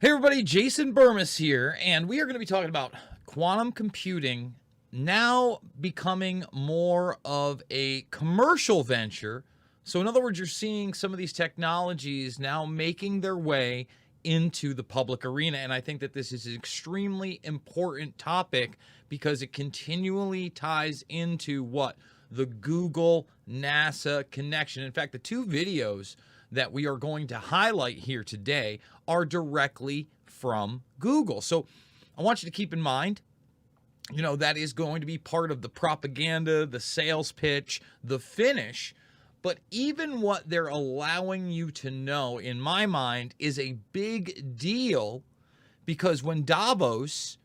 Hey everybody, Jason Bermas here, and we are going to be talking about quantum computing now becoming more of a commercial venture. So in other words, you're seeing some of these technologies now making their way into the public arena, and I think that this is an extremely important topic because it continually ties into what? The Google NASA connection. In fact, the two videos that we are going to highlight here today are directly from Google. So I want you to keep in mind, that is going to be part of the propaganda, the sales pitch, the finish. But even what they're allowing you to know, in my mind, is a big deal, because when Davos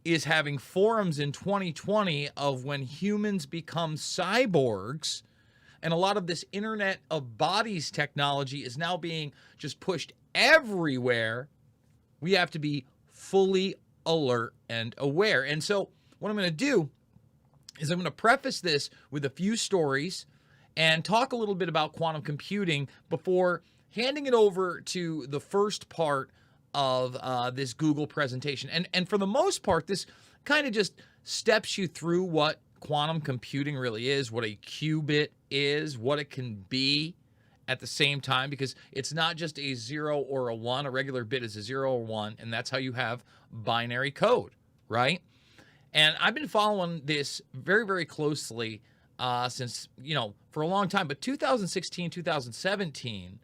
is having forums in 2020 of when humans become cyborgs, and a lot of this Internet of Bodies technology is now being just pushed everywhere, we have to be fully alert and aware. And so what I'm going to do is I'm going to preface this with a few stories and talk a little bit about quantum computing before handing it over to the first part of this Google presentation. And for the most part, this kind of just steps you through what quantum computing really is, what a qubit is, what it can be at the same time, because it's not just a 0 or a 1. A regular bit is a 0 or 1, and that's how you have binary code, right? And I've been following this very, very closely since, for a long time. But 2016, 2017,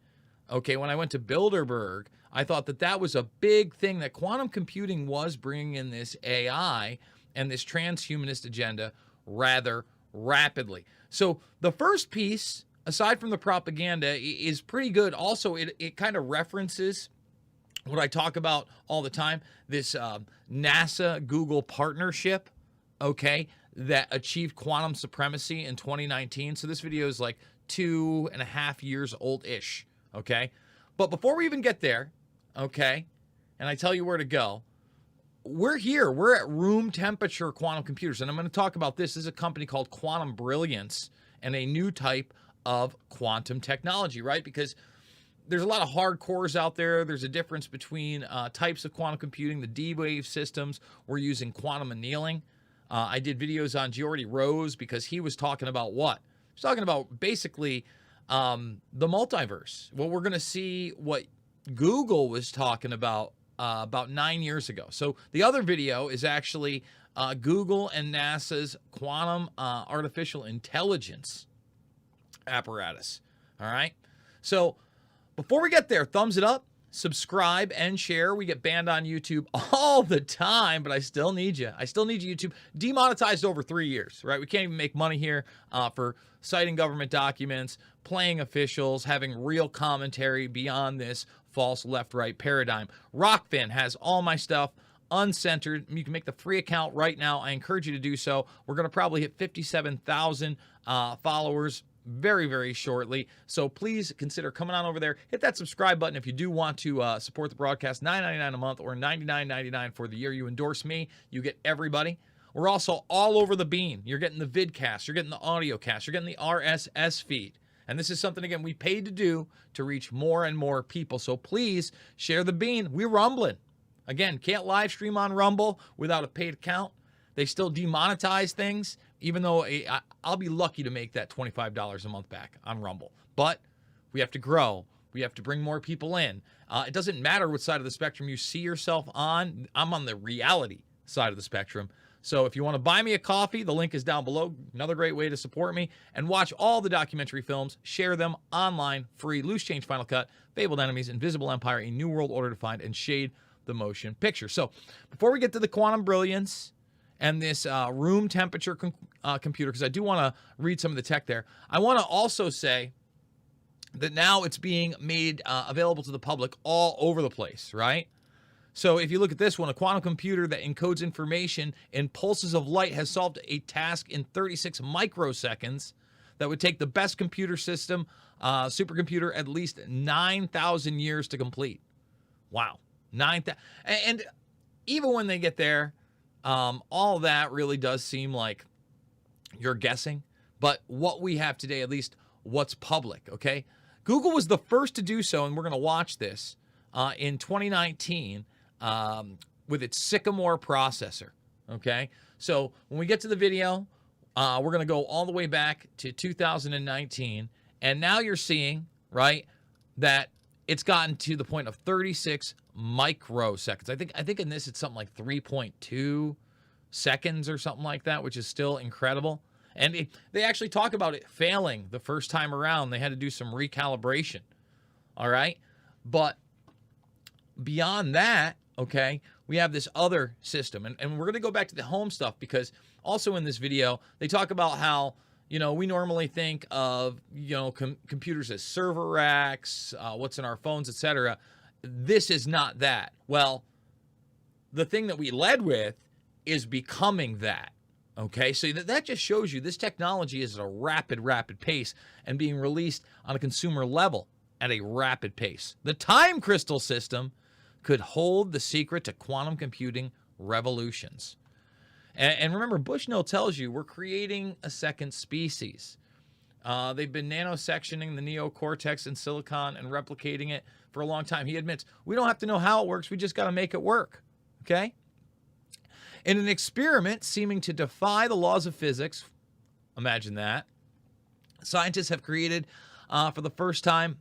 okay, when I went to Bilderberg, I thought that was a big thing, that quantum computing was bringing in this AI and this transhumanist agenda rather rapidly. So the first piece, aside from the propaganda, is pretty good. Also, it kind of references what I talk about all the time, this NASA-Google partnership, okay, that achieved quantum supremacy in 2019. So this video is like 2.5 years old-ish, okay? But before we even get there, okay, and I tell you where to go, we're here. We're at room temperature quantum computers, and I'm going to talk about this. This is a company called Quantum Brilliance and a new type of quantum technology, right? Because there's a lot of hard cores out there. There's a difference between types of quantum computing. The D-Wave systems, we're using quantum annealing. I did videos on Geordie Rose because he was talking about what? He's talking about basically the multiverse. Well, we're going to see what Google was talking about 9 years ago. So the other video is actually Google and NASA's quantum artificial intelligence apparatus. All right. So before we get there, thumbs it up, subscribe, and share. We get banned on YouTube all the time, but I still need you. I still need you, YouTube. Demonetized over 3 years, right? We can't even make money here for citing government documents, playing officials, having real commentary beyond this false left-right paradigm. Rockfin has all my stuff uncensored. You can make the free account right now. I encourage you to do so. We're going to probably hit 57,000 followers very, very shortly. So please consider coming on over there. Hit that subscribe button if you do want to support the broadcast. $9.99 a month or $99.99 for the year. You endorse me, you get everybody. We're also all over the bean. You're getting the vidcast, you're getting the audio cast, you're getting the RSS feed. And this is something, again, we paid to do to reach more and more people. So please share the bean. We're rumbling. Again, can't live stream on Rumble without a paid account. They still demonetize things, even though I'll be lucky to make that $25 a month back on Rumble. But we have to grow. We have to bring more people in. It doesn't matter what side of the spectrum you see yourself on. I'm on the reality side of the spectrum. So if you want to buy me a coffee, the link is down below. Another great way to support me. And watch all the documentary films. Share them online, free. Loose Change, Final Cut, Fabled Enemies, Invisible Empire, A New World Order to Find, and Shade the Motion Picture. So before we get to the quantum brilliance and this room temperature computer, because I do want to read some of the tech there, I want to also say that now it's being made available to the public all over the place, right? So if you look at this one, a quantum computer that encodes information in pulses of light has solved a task in 36 microseconds that would take the best computer system, supercomputer, at least 9,000 years to complete. Wow. 9,000. And even when they get there, all that really does seem like you're guessing. But what we have today, at least what's public, okay? Google was the first to do so, and we're going to watch this in 2019. with its Sycamore processor. Okay, so when we get to the video, we're going to go all the way back to 2019, and now you're seeing, right, that it's gotten to the point of 36 microseconds. I think in this it's something like 3.2 seconds or something like that, which is still incredible. And they actually talk about it failing the first time around. They had to do some recalibration. All right, but beyond that, okay, we have this other system. And we're going to go back to the home stuff because also in this video, they talk about how, you know, we normally think of, you know, computers as server racks, what's in our phones, etc. This is not that. Well, the thing that we led with is becoming that. Okay, so that just shows you this technology is at a rapid pace and being released on a consumer level at a rapid pace. The time crystal system could hold the secret to quantum computing revolutions. And remember, Bushnell tells you we're creating a second species. They've been nanosectioning the neocortex in silicon and replicating it for a long time. He admits, we don't have to know how it works, we just got to make it work, okay? In an experiment seeming to defy the laws of physics, imagine that, scientists have created for the first time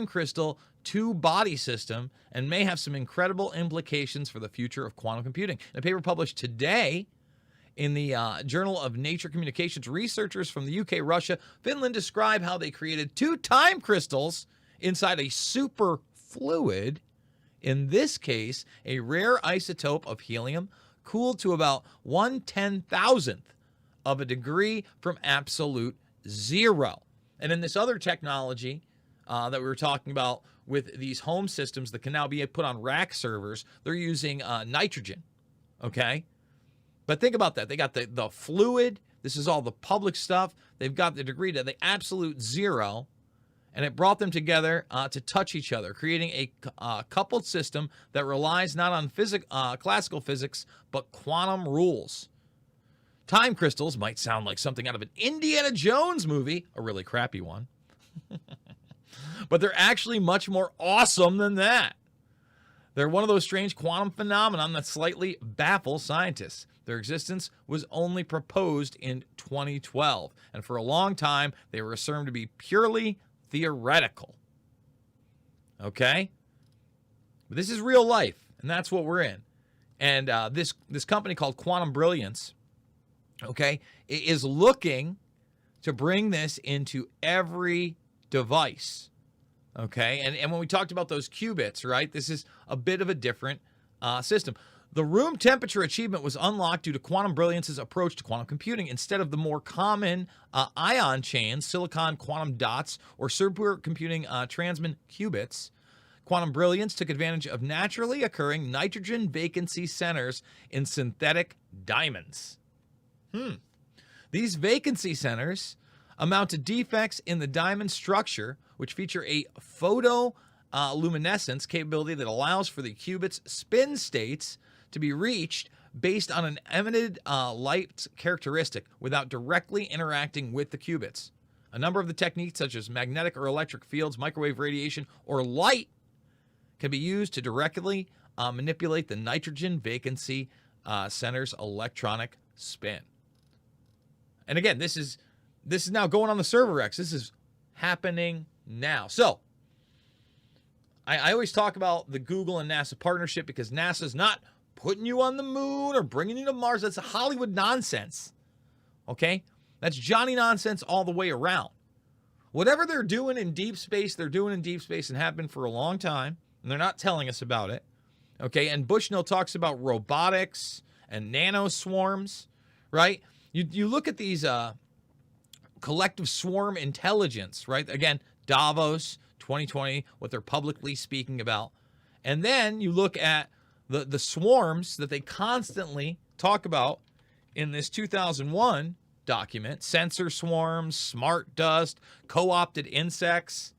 crystal two-body system and may have some incredible implications for the future of quantum computing. In a paper published today in the Journal of Nature Communications, researchers from the UK, Russia, Finland describe how they created two time crystals inside a super fluid, in this case, a rare isotope of helium cooled to about 1/10,000th of a degree from absolute zero. And in this other technology that we were talking about with these home systems that can now be put on rack servers, they're using nitrogen, okay? But think about that. They got the fluid. This is all the public stuff. They've got the degree to the absolute zero, and it brought them together to touch each other, creating a coupled system that relies not on classical physics, but quantum rules. Time crystals might sound like something out of an Indiana Jones movie, a really crappy one. But they're actually much more awesome than that. They're one of those strange quantum phenomenon that slightly baffles scientists. Their existence was only proposed in 2012, and for a long time, they were assumed to be purely theoretical. Okay? But this is real life, and that's what we're in. And this company called Quantum Brilliance, okay, is looking to bring this into every device. Okay, and when we talked about those qubits, right, this is a bit of a different system. The room temperature achievement was unlocked due to Quantum Brilliance's approach to quantum computing. Instead of the more common ion chains, silicon quantum dots, or supercomputing transmon qubits, Quantum Brilliance took advantage of naturally occurring nitrogen vacancy centers in synthetic diamonds. These vacancy centers amount to defects in the diamond structure, which feature a photoluminescence capability that allows for the qubit's spin states to be reached based on an emitted light characteristic without directly interacting with the qubits. A number of the techniques, such as magnetic or electric fields, microwave radiation, or light, can be used to directly manipulate the nitrogen vacancy center's electronic spin. And again, this is now going on the server X. This is happening now. So I always talk about the Google and NASA partnership because NASA's not putting you on the moon or bringing you to Mars. That's Hollywood nonsense. Okay? That's Johnny nonsense all the way around. Whatever they're doing in deep space, they're doing in deep space and have been for a long time, and they're not telling us about it. Okay? And Bushnell talks about robotics and nanoswarms, right? You look at these collective swarm intelligence, right? Again, Davos 2020, what they're publicly speaking about. And then you look at the swarms that they constantly talk about in this 2001 document: sensor swarms, smart dust, co-opted insects.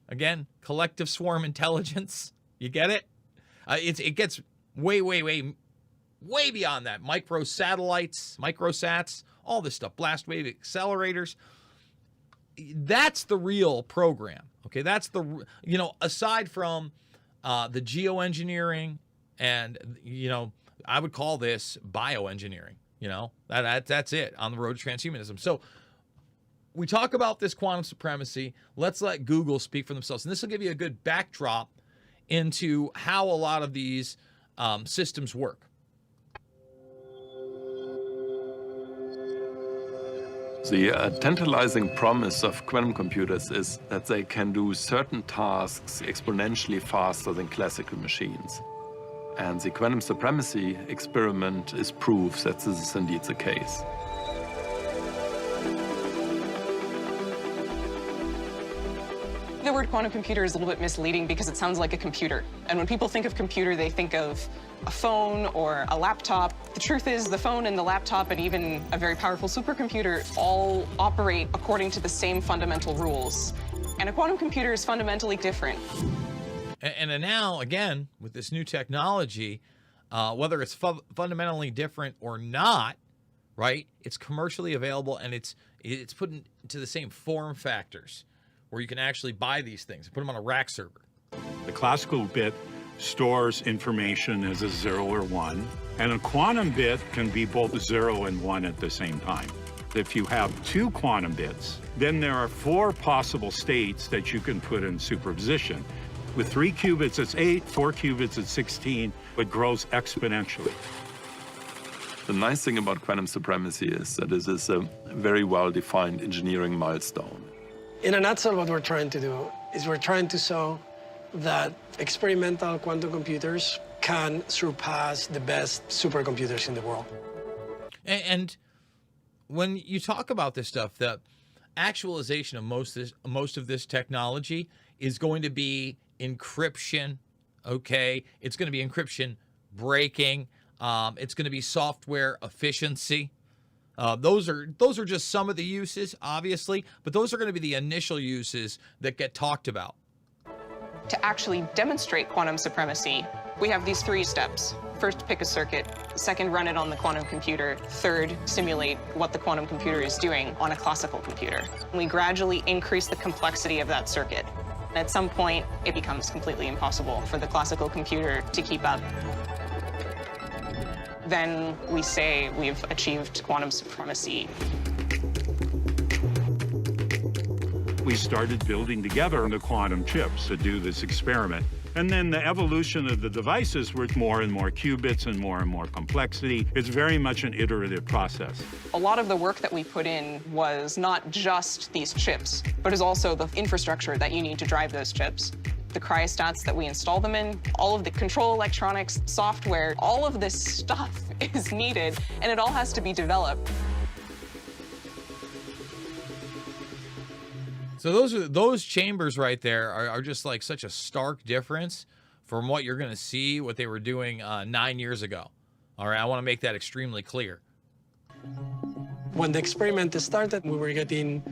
Again, collective swarm intelligence. You get it? It gets way beyond that. Microsatellites, microsats, all this stuff, blast wave accelerators. That's the real program. Okay, that's the, aside from the geoengineering, and, you know, I would call this bioengineering. You know, that's it on the road to transhumanism. So we talk about this quantum supremacy. Let's let Google speak for themselves. And this will give you a good backdrop into how a lot of these systems work. The tantalizing promise of quantum computers is that they can do certain tasks exponentially faster than classical machines. And the quantum supremacy experiment is proof that this is indeed the case. The word quantum computer is a little bit misleading because it sounds like a computer. And when people think of computer, they think of a phone or a laptop. The truth is the phone and the laptop and even a very powerful supercomputer all operate according to the same fundamental rules. And a quantum computer is fundamentally different. And now, again, with this new technology, whether it's fundamentally different or not, right, it's commercially available, and it's put into the same form factors where you can actually buy these things and put them on a rack server. The classical bit stores information as a 0 or 1, and a quantum bit can be both 0 and 1 at the same time. If you have 2 quantum bits, then there are 4 possible states that you can put in superposition. With 3 qubits, it's 8, 4 qubits, it's 16. It grows exponentially. The nice thing about quantum supremacy is that it is a very well-defined engineering milestone. In a nutshell, what we're trying to do is we're trying to show that experimental quantum computers can surpass the best supercomputers in the world. And when you talk about this stuff, the actualization of most of this technology is going to be encryption, okay? It's going to be encryption breaking. It's going to be software efficiency. Those are just some of the uses, obviously, but those are going to be the initial uses that get talked about. To actually demonstrate quantum supremacy, we have these 3 steps. First, pick a circuit. Second, run it on the quantum computer. Third, simulate what the quantum computer is doing on a classical computer. We gradually increase the complexity of that circuit. At some point, it becomes completely impossible for the classical computer to keep up. Then we say we've achieved quantum supremacy. We started building together the quantum chips to do this experiment. And then the evolution of the devices with more and more qubits and more complexity. It's very much an iterative process. A lot of the work that we put in was not just these chips, but is also the infrastructure that you need to drive those chips. The cryostats that we install them in, all of the control electronics, software, all of this stuff is needed, and it all has to be developed. So those chambers right there are just like such a stark difference from what you're going to see, what they were doing 9 years ago. All right, I want to make that extremely clear. When the experiment started, we were getting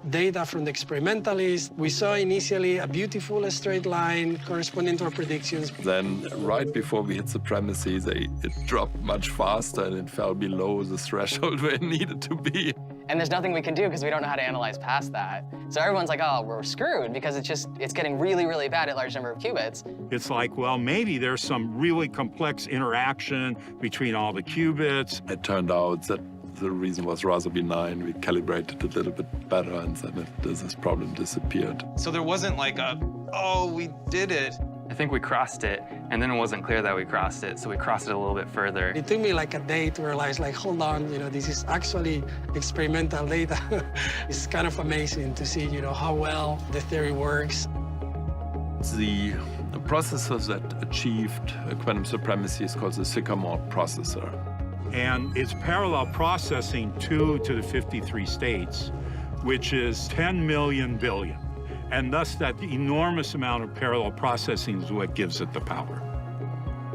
data from the experimentalists. We saw initially a beautiful straight line corresponding to our predictions. Then, right before we hit supremacy, it dropped much faster and it fell below the threshold where it needed to be. And there's nothing we can do because we don't know how to analyze past that. So everyone's like, oh, we're screwed because it's getting really, really bad at large number of qubits. It's like, well, maybe there's some really complex interaction between all the qubits. It turned out that the reason was rather benign. We calibrated it a little bit better, and then this problem disappeared. So there wasn't like a, oh, we did it. I think we crossed it, and then it wasn't clear that we crossed it, so we crossed it a little bit further. It took me like a day to realize, like, hold on, this is actually experimental data. It's kind of amazing to see, how well the theory works. The processor that achieved quantum supremacy is called the Sycamore processor. And it's parallel processing 2 to the 53 states, which is 10 million billion. And thus that enormous amount of parallel processing is what gives it the power.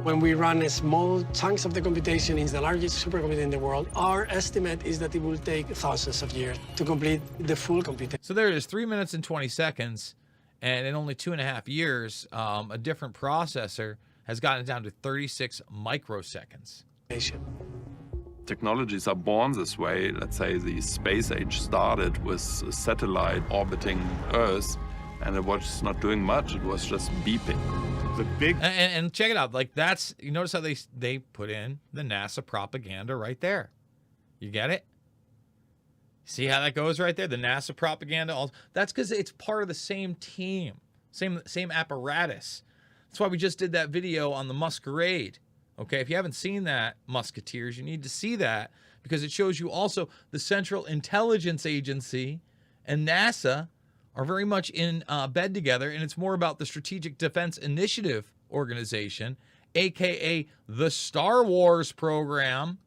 When we run small chunks of the computation in the largest supercomputer in the world, our estimate is that it will take thousands of years to complete the full computation. So there it is, 3 minutes and 20 seconds. And in only 2.5 years, a different processor has gotten it down to 36 microseconds. Technologies are born this way. Let's say the space age started with a satellite orbiting Earth, and it was not doing much. It was just beeping. The big And check it out. Like that's, you notice how they put in the NASA propaganda right there. You get it? See how that goes right there? The NASA propaganda. That's because it's part of the same team, same apparatus. That's why we just did that video on the Masquerade. Okay, if you haven't seen that, Musketeers, you need to see that because it shows you also the Central Intelligence Agency and NASA are very much in bed together, and it's more about the Strategic Defense Initiative Organization, aka the Star Wars program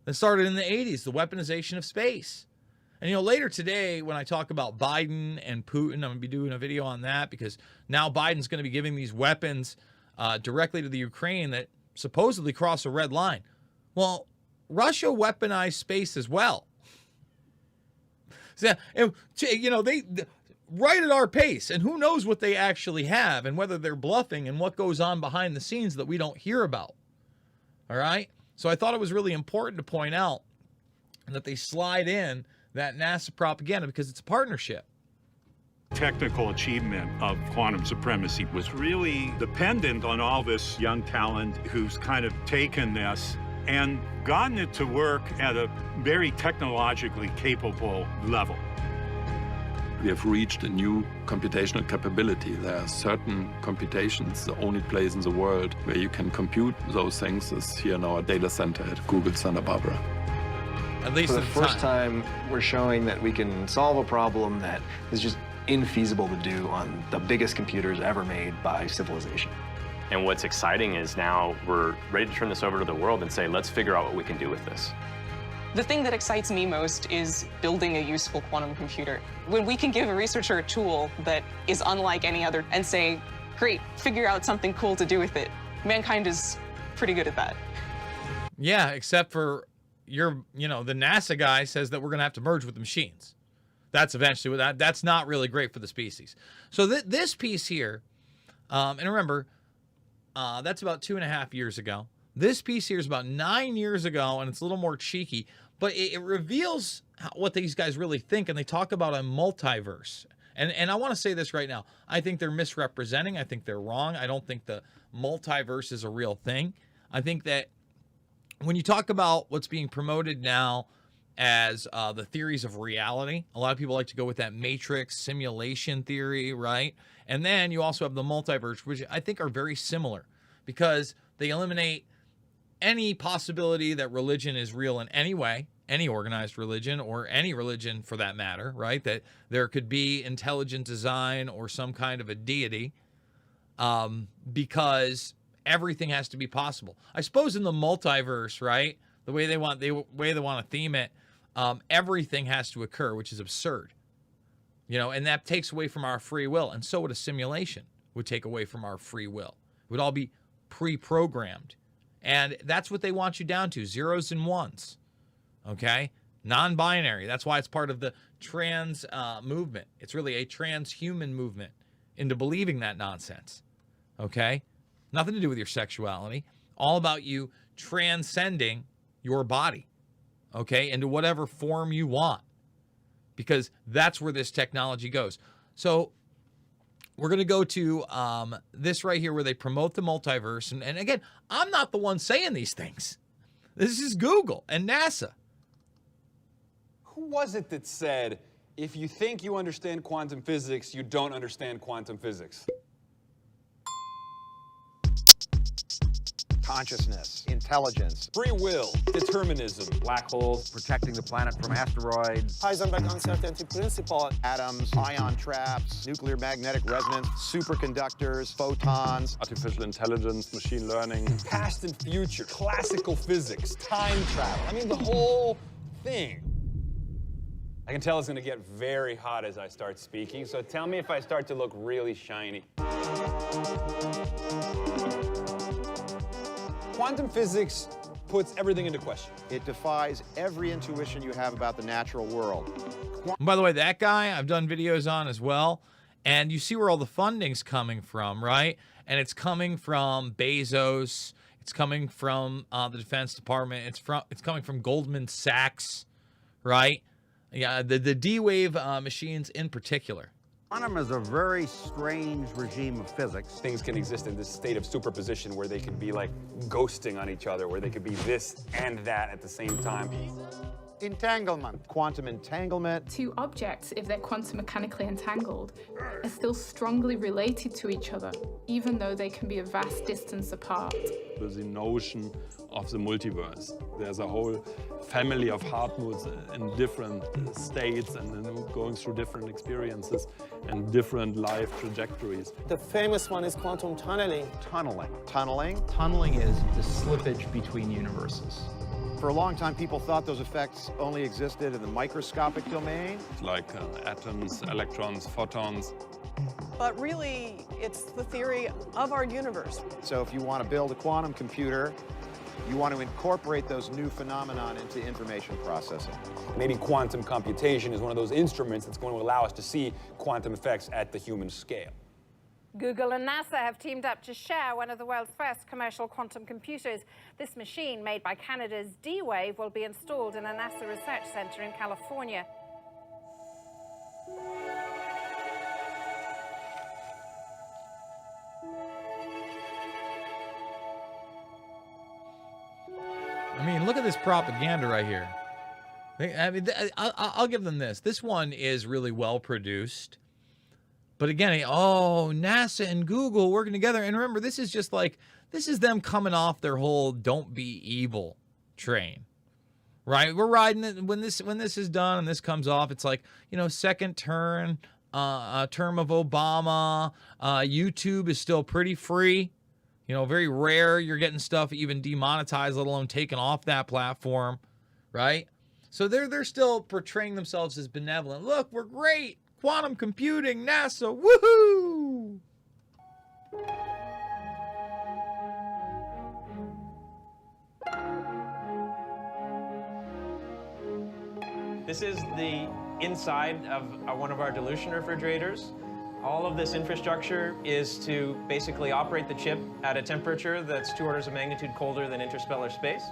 that started in the 80s, the weaponization of space. And, you know, later today, when I talk about Biden and Putin, I'm going to be doing a video on that because now Biden's going to be giving these weapons directly to the Ukraine that supposedly cross a red line. Well, Russia weaponized space as well. So, you know, they right at our pace, and who knows what they actually have and whether they're bluffing and what goes on behind the scenes that we don't hear about. All right? So I thought it was really important to point out that they slide in that NASA propaganda because it's a partnership. technical achievement of quantum supremacy was really dependent on all this young talent who's kind of taken this and gotten it to work at a very technologically capable level. We have reached a new computational capability. There are certain computations, the only place in the world where you can compute those things is here in our data center at Google Santa Barbara. At least For the first time, we're showing that we can solve a problem that is just infeasible to do on the biggest computers ever made by civilization. And what's exciting is now we're ready to turn this over to the world and say, let's figure out what we can do with this. The thing that excites me most is building a useful quantum computer. When we can give a researcher a tool that is unlike any other and say, great, figure out something cool to do with it. Mankind is pretty good at that. Yeah, except for the NASA guy says that we're going to have to merge with the machines. That's eventually what that's not really great for the species. So this piece here, and remember, that's about 2.5 years ago. This piece here is about 9 years ago, and it's a little more cheeky, but it reveals what these guys really think, and they talk about a multiverse. And I want to say this right now. I think they're misrepresenting. I think they're wrong. I don't think the multiverse is a real thing. I think that when you talk about what's being promoted now as the theories of reality, a lot of people like to go with that matrix simulation theory, right? And then you also have the multiverse, which I think are very similar because they eliminate any possibility that religion is real in any way, any organized religion or any religion for that matter, right? That there could be intelligent design or some kind of a deity, because everything has to be possible. I suppose in the multiverse, right? The way they want to theme it, everything has to occur, which is absurd, and that takes away from our free will. And so would a simulation would take away from our free will. It would all be pre-programmed. And that's what they want you down to, zeros and ones, okay? Non-binary. That's why it's part of the trans movement. It's really a transhuman movement into believing that nonsense, okay? Nothing to do with your sexuality. All about you transcending your body, okay, into whatever form you want, because that's where this technology goes. So we're going to go to this right here where they promote the multiverse. And again, I'm not the one saying these things. This is Google and NASA. Who was it that said, if you think you understand quantum physics, you don't understand quantum physics? Consciousness, intelligence, Free will, determinism, black holes, protecting the planet from asteroids, Heisenberg uncertainty principle, atoms, ion traps, nuclear magnetic resonance, superconductors, photons, Artificial intelligence, machine learning. past and future, classical physics, time travel. I mean, the whole thing. I can tell it's going to get very hot as I start speaking, so tell me if I start to look really shiny. Quantum physics puts everything into question. it defies every intuition you have about the natural world. And by the way, that guy I've done videos on as well. And you see where all the funding's coming from, right? And it's coming from Bezos. It's coming from the Defense Department. It's coming from Goldman Sachs, right? Yeah, the D-Wave machines in particular. Quantum is a very strange regime of physics. Things can exist in this state of superposition where they could be like ghosting on each other, where they could be this and that at the same time. Entanglement. Quantum entanglement. Two objects, if they're quantum mechanically entangled, are still strongly related to each other, even though they can be a vast distance apart. With the notion of the multiverse. There's a whole family of Hartmuts in different states and going through different experiences and different life trajectories. The famous one is quantum tunneling. Tunneling. Tunneling. Tunneling is the slippage between universes. For a long time, people thought those effects only existed in the microscopic domain. Like atoms, electrons, photons. But really, it's the theory of our universe. So if you want to build a quantum computer, you want to incorporate those new phenomenon into information processing. Maybe quantum computation is one of those instruments that's going to allow us to see quantum effects at the human scale. Google and NASA have teamed up to share one of the world's first commercial quantum computers. This machine, made by Canada's D-Wave, will be installed in a NASA research center in California. I mean, look at this propaganda right here. I mean, I'll give them this. This one is really well produced. But again, oh, NASA and Google working together. And remember, this is just like, this is them coming off their whole don't be evil train, right? We're riding it when this is done and this comes off. It's like, you know, second term of Obama. YouTube is still pretty free. You know, very rare you're getting stuff even demonetized, let alone taken off that platform, right? So they're still portraying themselves as benevolent. Look, we're great. Quantum computing, NASA, woohoo! This is the inside of one of our dilution refrigerators. All of this infrastructure is to basically operate the chip at a temperature that's 2 orders of magnitude colder than interstellar space.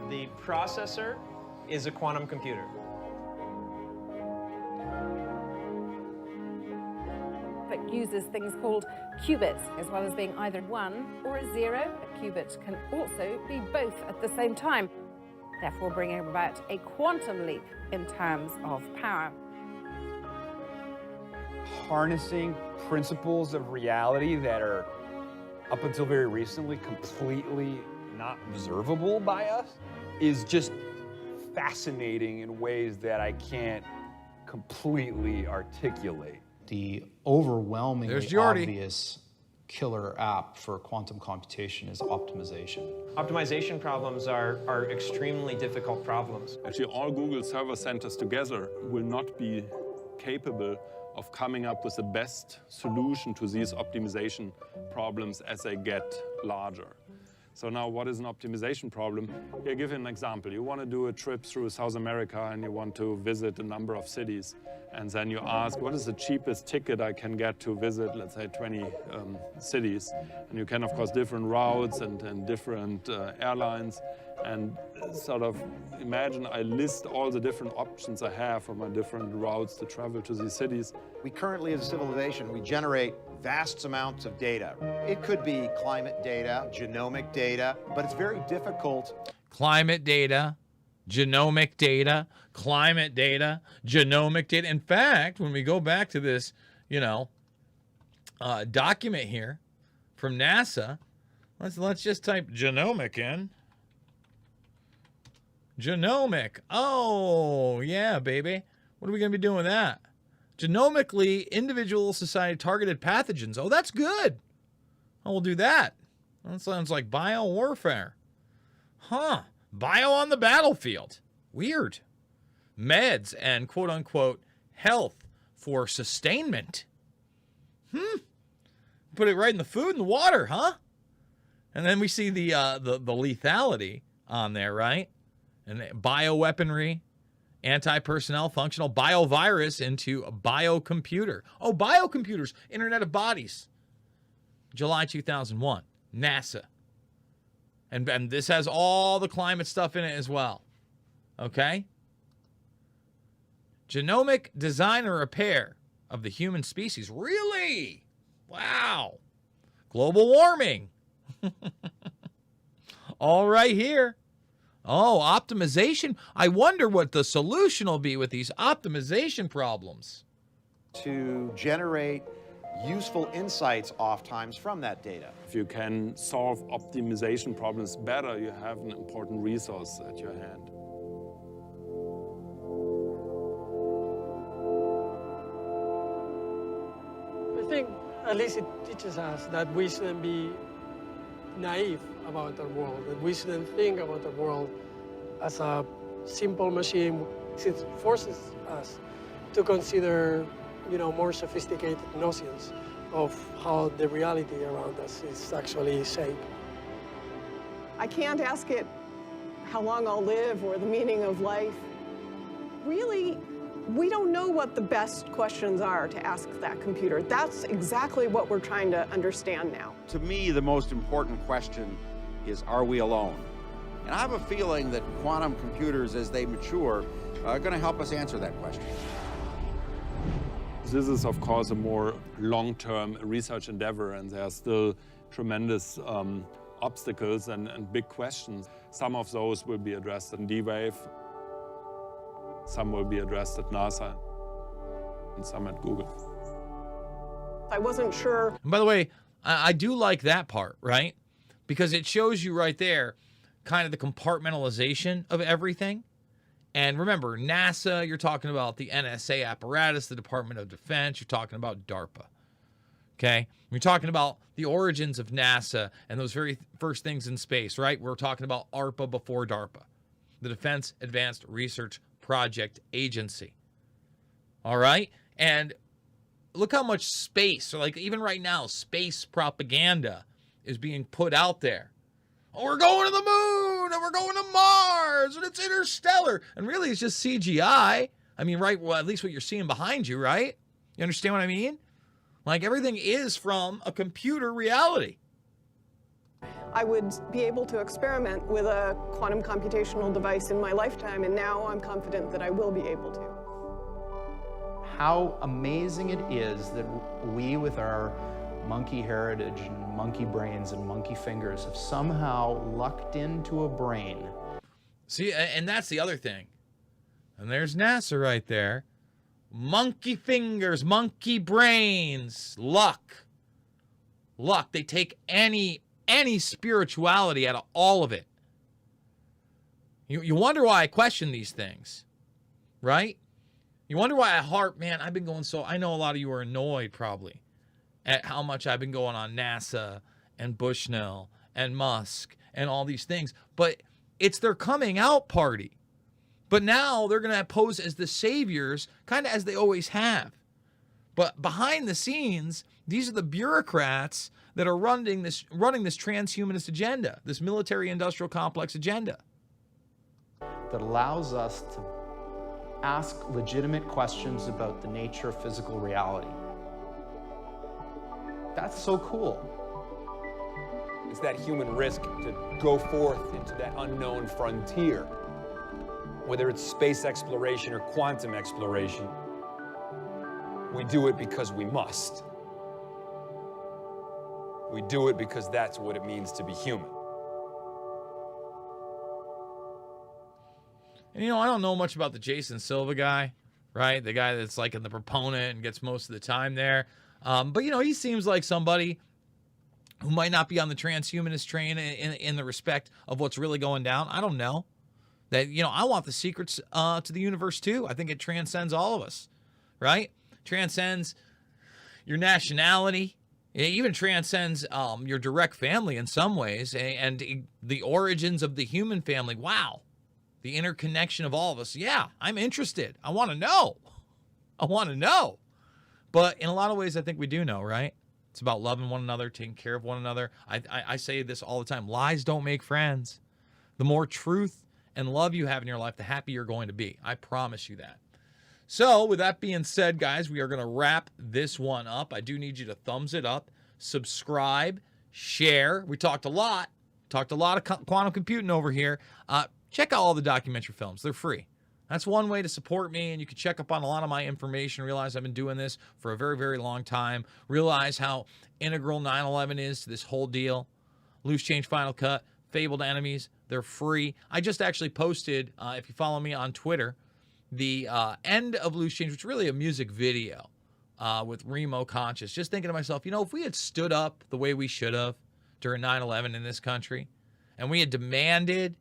The processor is a quantum computer. It uses things called qubits, as well as being either 1 or a 0. A qubit can also be both at the same time, therefore bringing about a quantum leap in terms of power. Harnessing principles of reality that are, up until very recently, completely not observable by us is just fascinating in ways that I can't completely articulate. The overwhelmingly obvious killer app for quantum computation is optimization. Optimization problems are extremely difficult problems. Actually, all Google server centers together will not be capable of coming up with the best solution to these optimization problems as they get larger. So now, what is an optimization problem? Here, give you an example. You want to do a trip through South America and you want to visit a number of cities. And then you ask, what is the cheapest ticket I can get to visit, let's say, 20 cities? And you can, of course, different routes and different airlines. And sort of imagine I list all the different options I have for my different routes to travel to these cities. We currently, as a civilization, we generate vast amounts of data. It could be climate data, genomic data, but it's very difficult. Climate data, genomic data, climate data, genomic data. In fact, when we go back to this, you know, document here from NASA, let's just type genomic in. Genomic. Oh, yeah, baby. What are we going to be doing with that? Genomically, individual society targeted pathogens. Oh, that's good. Oh, we'll do that. That sounds like biowarfare. Huh. Bio on the battlefield. Weird. Meds and quote-unquote health for sustainment. Put it right in the food and the water, huh? And then we see the lethality on there, right? And bioweaponry, anti-personnel, functional biovirus into a biocomputer. Oh, biocomputers, Internet of Bodies. July 2001, NASA. And this has all the climate stuff in it as well. Okay? Genomic design and repair of the human species. Really? Wow. Global warming. All right here. Oh, optimization. I wonder what the solution will be with these optimization problems. To generate useful insights oftentimes from that data. If you can solve optimization problems better, you have an important resource at your hand. I think at least it teaches us that we shouldn't be naive about our world, that we shouldn't think about the world as a simple machine. It forces us to consider, more sophisticated notions of how the reality around us is actually shaped. I can't ask it how long I'll live or the meaning of life. Really, we don't know what the best questions are to ask that computer. That's exactly what we're trying to understand now. To me, the most important question is, are we alone? And I have a feeling that quantum computers, as they mature, are going to help us answer that question. This is, of course, a more long-term research endeavor, and there are still tremendous obstacles and big questions. Some of those will be addressed in D-Wave, some will be addressed at NASA, and some at Google. I wasn't sure. And by the way, I do like that part, right? Because it shows you right there kind of the compartmentalization of everything. And remember, NASA, you're talking about the NSA apparatus, the Department of Defense, you're talking about DARPA. Okay? You're talking about the origins of NASA and those very first things in space, right? We're talking about ARPA before DARPA, the Defense Advanced Research Project Agency. All right? And look how much space, or like even right now, space propaganda is being put out there. Oh, we're going to the moon, and we're going to Mars, and it's interstellar. And really, it's just CGI. I mean, right, well, at least what you're seeing behind you, right? You understand what I mean? Like, everything is from a computer reality. I would be able to experiment with a quantum computational device in my lifetime, and now I'm confident that I will be able to. How amazing it is that we, with our monkey heritage and monkey brains and monkey fingers, have somehow lucked into a brain. See, and that's the other thing. And there's NASA right there. Monkey fingers, monkey brains, luck. Luck. They take any spirituality out of all of it. You wonder why I question these things, right? You wonder why I harp, man, I've been going so, I know a lot of you are annoyed probably at how much I've been going on NASA and Bushnell and Musk and all these things. But it's their coming out party. But now they're going to pose as the saviors, kind of as they always have. But behind the scenes, these are the bureaucrats that are running this transhumanist agenda, this military-industrial complex agenda. That allows us to ask legitimate questions about the nature of physical reality. That's so cool. It's that human risk to go forth into that unknown frontier. Whether it's space exploration or quantum exploration, we do it because we must. We do it because that's what it means to be human. And I don't know much about the Jason Silva guy, right? The guy that's like in the proponent and gets most of the time there. But he seems like somebody who might not be on the transhumanist train in the respect of what's really going down. I don't know. That, I want the secrets to the universe too. I think it transcends all of us, right? Transcends your nationality. It even transcends your direct family in some ways, and the origins of the human family. Wow. The interconnection of all of us. Yeah, I'm interested. I want to know. I want to know. But in a lot of ways, I think we do know, right? It's about loving one another, taking care of one another. I say this all the time. Lies don't make friends. The more truth and love you have in your life, the happier you're going to be. I promise you that. So with that being said, guys, we are going to wrap this one up. I do need you to thumbs it up, subscribe, share. We talked a lot of quantum computing over here. check out all the documentary films. They're free. That's one way to support me, and you can check up on a lot of my information, realize I've been doing this for a very, very long time, realize how integral 9/11 is to this whole deal. Loose Change Final Cut, Fabled Enemies, they're free. I just actually posted, if you follow me on Twitter, the end of Loose Change, which is really a music video with Remo Conscious. Just thinking to myself, if we had stood up the way we should have during 9/11 in this country, and we had demanded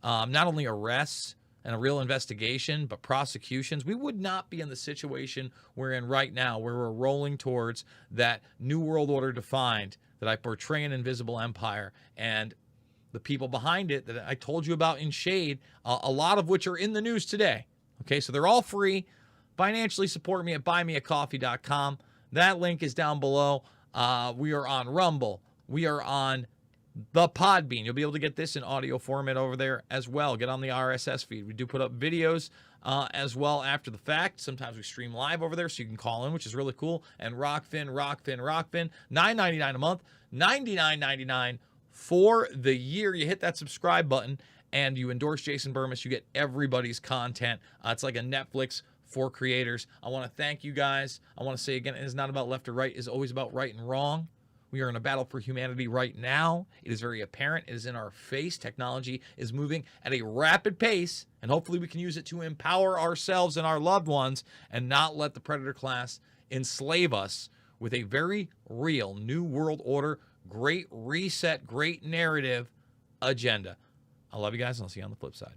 not only arrests and a real investigation, but prosecutions, we would not be in the situation we're in right now, where we're rolling towards that new world order defined, that I portray an invisible empire, and the people behind it that I told you about in shade, a lot of which are in the news today. Okay, so they're all free. Financially support me at buymeacoffee.com. That link is down below. We are on Rumble. We are on the Podbean. You'll be able to get this in audio format over there as well. Get on the RSS feed. We do put up videos as well after the fact. Sometimes we stream live over there, so you can call in, which is really cool. And Rockfin, $9.99 a month, $99.99 for the year. You hit that subscribe button and you endorse Jason Bermas. You get everybody's content. It's like a Netflix for creators. I want to thank you guys. I want to say again, it is not about left or right. It is always about right and wrong. We are in a battle for humanity right now. It is very apparent. It is in our face. Technology is moving at a rapid pace, and hopefully we can use it to empower ourselves and our loved ones and not let the predator class enslave us with a very real new world order, great reset, great narrative agenda. I love you guys, and I'll see you on the flip side.